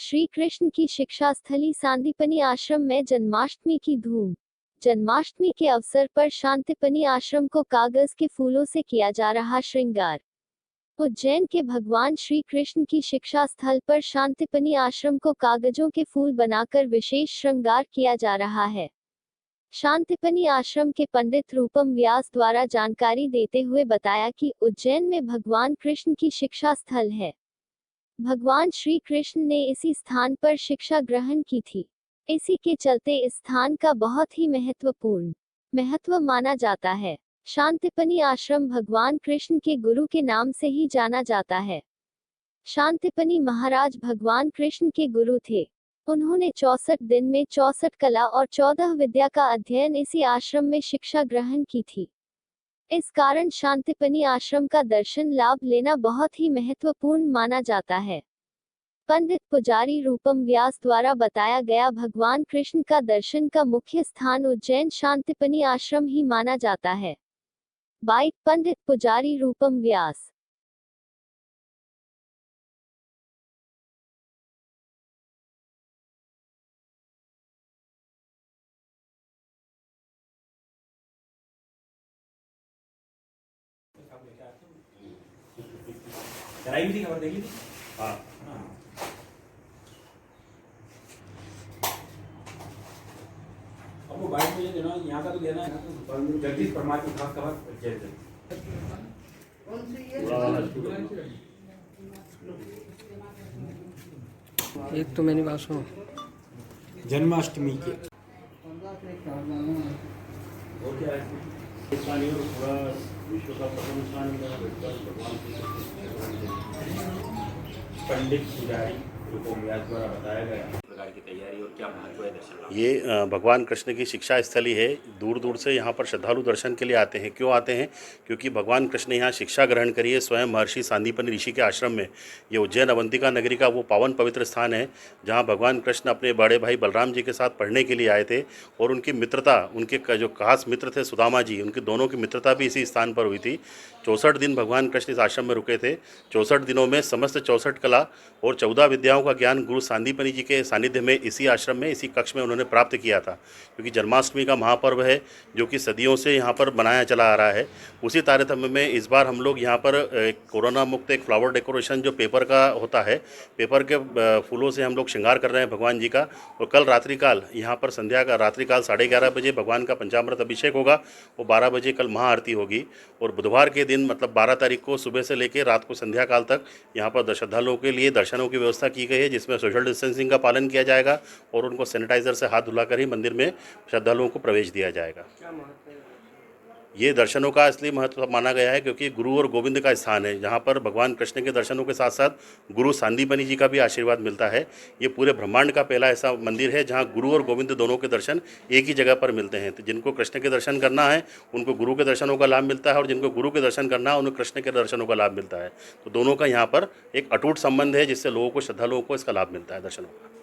श्री कृष्ण की शिक्षा स्थली सांदीपनि आश्रम में जन्माष्टमी की धूम। जन्माष्टमी के अवसर पर शांतिपनि आश्रम को कागज के फूलों से किया जा रहा श्रृंगार। उज्जैन के भगवान श्री कृष्ण की शिक्षा स्थल पर शांतिपनि आश्रम को कागजों के फूल बनाकर विशेष श्रृंगार किया जा रहा है। शांतिपनि आश्रम के पंडित रूपम व्यास द्वारा जानकारी देते हुए बताया कि उज्जैन में भगवान कृष्ण की शिक्षा स्थल है। भगवान श्री कृष्ण ने इसी स्थान पर शिक्षा ग्रहण की थी। इसी के चलते इस स्थान का बहुत ही महत्व माना जाता है। शांतिपनि आश्रम भगवान कृष्ण के गुरु के नाम से ही जाना जाता है। शांतिपनि महाराज भगवान कृष्ण के गुरु थे। उन्होंने 64 दिन में 64 कला और 14 विद्या का अध्ययन इसी आश्रम में शिक्षा ग्रहण की थी। इस कारण शांतिपनि आश्रम का दर्शन लाभ लेना बहुत ही महत्वपूर्ण माना जाता है। पंडित पुजारी रूपम व्यास द्वारा बताया गया भगवान कृष्ण का दर्शन का मुख्य स्थान उज्जैन शांतिपनि आश्रम ही माना जाता है। बाइट पंडित पुजारी रूपम व्यास। कराई थी, खबर देखी थी। हाँ अब वो बाइक मुझे देना, यहाँ का तो देना है ना, तो जगदीश परमार की खास खबर जय एक तो मैंने बात सुनो जन्माष्टमी के और क्या है पूरा विश्व का प्रथम स्थान भगवान पंडित पुजारी रूपम व्यास द्वारा बताया गया प्रकार की तैयारी और क्या महत्व है दर्शन। ये भगवान कृष्ण की शिक्षा स्थली है। दूर दूर से यहाँ पर श्रद्धालु दर्शन के लिए आते हैं। क्यों आते हैं? क्योंकि भगवान कृष्ण ने यहाँ शिक्षा ग्रहण करी है स्वयं महर्षि सांदीपनि ऋषि के आश्रम में। ये उज्जैन अवंतिका नगरी का वो पावन पवित्र स्थान है जहाँ भगवान कृष्ण अपने बड़े भाई बलराम जी के साथ पढ़ने के लिए आए थे और उनकी मित्रता, उनके जो खास मित्र थे सुदामा जी, उनके दोनों की मित्रता भी इसी स्थान पर हुई थी। 64 दिन भगवान कृष्ण इस आश्रम में रुके थे। 64 दिनों में समस्त 64 कला और 14 विद्याओं का ज्ञान गुरु सांदीपनि जी के सानिध्य में इसी आश्रम में, इसी कक्ष में उन्होंने प्राप्त किया था। क्योंकि जन्माष्टमी का महापर्व है जो कि सदियों से यहाँ पर मनाया चला आ रहा है। उसी तारतम्य में इस बार हम लोग यहाँ पर कोरोना मुक्त एक फ्लावर डेकोरेशन जो पेपर का होता है, पेपर के फूलों से हम लोग श्रृंगार कर रहे हैं भगवान जी का। और कल रात्रिकाल यहाँ पर संध्या का रात्रिकाल 11:30 बजे भगवान का पंचामृत अभिषेक होगा और 12 बजे कल महाआरती होगी। और बुधवार के दिन मतलब 12 तारीख को सुबह से लेकर रात को संध्या काल तक यहाँ पर श्रद्धालुओं के लिए दर्शनों की व्यवस्था की गई है, जिसमें सोशल डिस्टेंसिंग का पालन किया जाएगा और उनको सैनिटाइजर से हाथ धुलाकर ही मंदिर में श्रद्धालुओं को प्रवेश दिया जाएगा। ये दर्शनों का इसलिए महत्व माना गया है क्योंकि गुरु और गोविंद का स्थान है, जहाँ पर भगवान कृष्ण के दर्शनों के साथ साथ गुरु सांदीपनि जी का भी आशीर्वाद मिलता है। ये पूरे ब्रह्मांड का पहला ऐसा मंदिर है जहाँ गुरु और गोविंद दोनों के दर्शन एक ही जगह पर मिलते हैं। तो जिनको कृष्ण के दर्शन करना है उनको गुरु के दर्शनों का लाभ मिलता है और जिनको गुरु के दर्शन करना है उन्हें कृष्ण के दर्शनों का लाभ मिलता है। तो दोनों का यहाँ पर एक अटूट संबंध है जिससे लोगों को, श्रद्धालुओं को इसका लाभ मिलता है दर्शनों का।